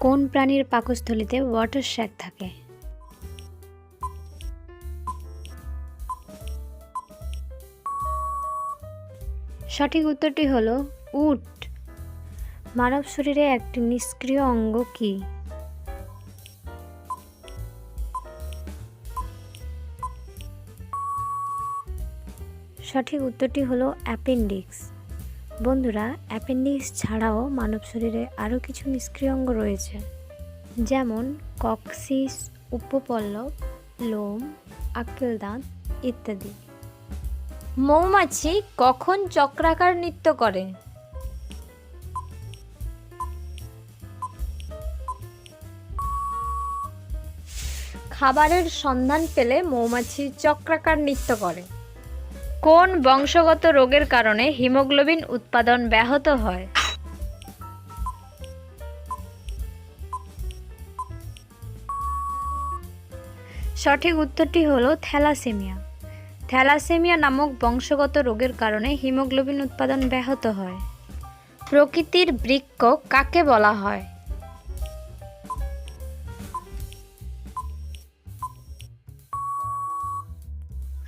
কোন প্রাণীর পাকস্থলীতে ওয়াটার শ্যাক থাকে? সঠিক উত্তরটি হলো উট। মানব শরীরে একটি নিষ্ক্রিয় অঙ্গ কি? সঠিক উত্তরটি হলো অ্যাপেন্ডিক্স। বন্ধুরা, অ্যাপেন্ডিক্স ছাড়াও মানব শরীরে আরও কিছু নিষ্ক্রিয় অঙ্গ রয়েছে, যেমন কক্সিস, উপপল্লব, লোম, আক্কেল দাঁত ইত্যাদি। মৌমাছি কখন চক্রাকার নৃত্য করে? খাবারের সন্ধান পেলে মৌমাছি চক্রাকার নৃত্য করে। কোন বংশগত রোগের কারণে হিমোগ্লোবিন উৎপাদন ব্যাহত হয়? সঠিক উত্তরটি হলো থ্যালাসেমিয়া। থ্যালাসেমিয়া নামক বংশগত রোগের কারণে হিমোগ্লোবিন উৎপাদন ব্যাহত হয়। প্রকৃতির বৃক্ষ কাকে বলা হয়?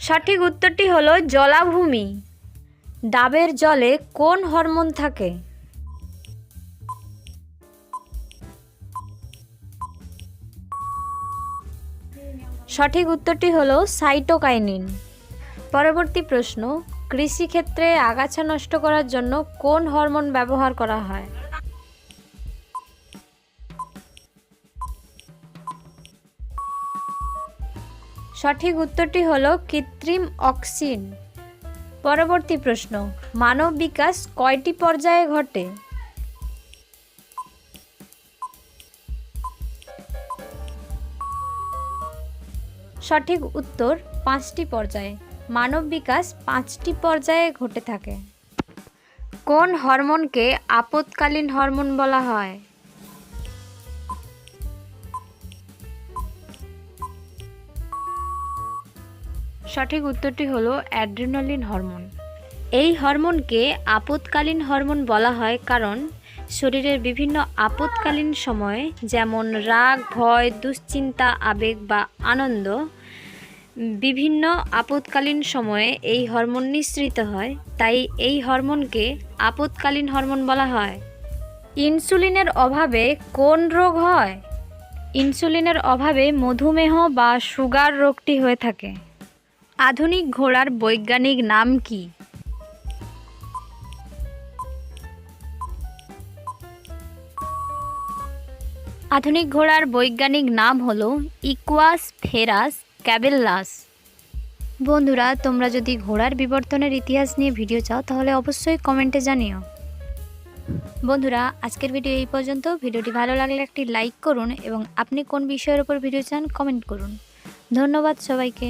সঠিক উত্তরটি হলো জলাভূমি। ডাবের জলে কোন হরমোন থাকে? সঠিক উত্তরটি হলো সাইটোকাইনিন। পরবর্তী প্রশ্ন, কৃষিক্ষেত্রে আগাছা নষ্ট করার জন্য কোন হরমোন ব্যবহার করা হয়? সঠিক উত্তরটি হলো কৃত্রিম অক্সিন। পরবর্তী প্রশ্ন, মানব বিকাশ কয়টি পর্যায়ে ঘটে? সঠিক উত্তর 5টি পর্যায়ে। মানব বিকাশ 5টি পর্যায়ে ঘটে থাকে। কোন হরমোনকে আপদকালীন হরমোন বলা হয়? সঠিক উত্তরটি হলো অ্যাড্রিনালিন হরমোন। এই হরমোনকে আপদকালীন হরমোন বলা হয় কারণ শরীরের বিভিন্ন আপদকালীন সময়ে, যেমন রাগ, ভয়, দুশ্চিন্তা, আবেগ বা আনন্দ, বিভিন্ন আপদকালীন সময়ে এই হরমোন নিঃসৃত হয়, তাই এই হরমোনকে আপদকালীন হরমোন বলা হয়। ইনসুলিনের অভাবে কোন রোগ হয়? ইনসুলিনের অভাবে মধুমেহ বা সুগার রোগটি হয়ে থাকে। আধুনিক ঘোড়ার বৈজ্ঞানিক নাম কি? আধুনিক ঘোড়ার বৈজ্ঞানিক নাম হলো ইকুয়াস ফেরাস ক্যাবেল্লাস। বন্ধুরা, তোমরা যদি ঘোড়ার বিবর্তনের ইতিহাস নিয়ে ভিডিও চাও তাহলে অবশ্যই কমেন্টে জানিও। বন্ধুরা, আজকের ভিডিও এই পর্যন্ত। ভিডিওটি ভালো লাগলে একটি লাইক করুন এবং আপনি কোন বিষয়ের উপর ভিডিও চান কমেন্ট করুন। ধন্যবাদ সবাইকে।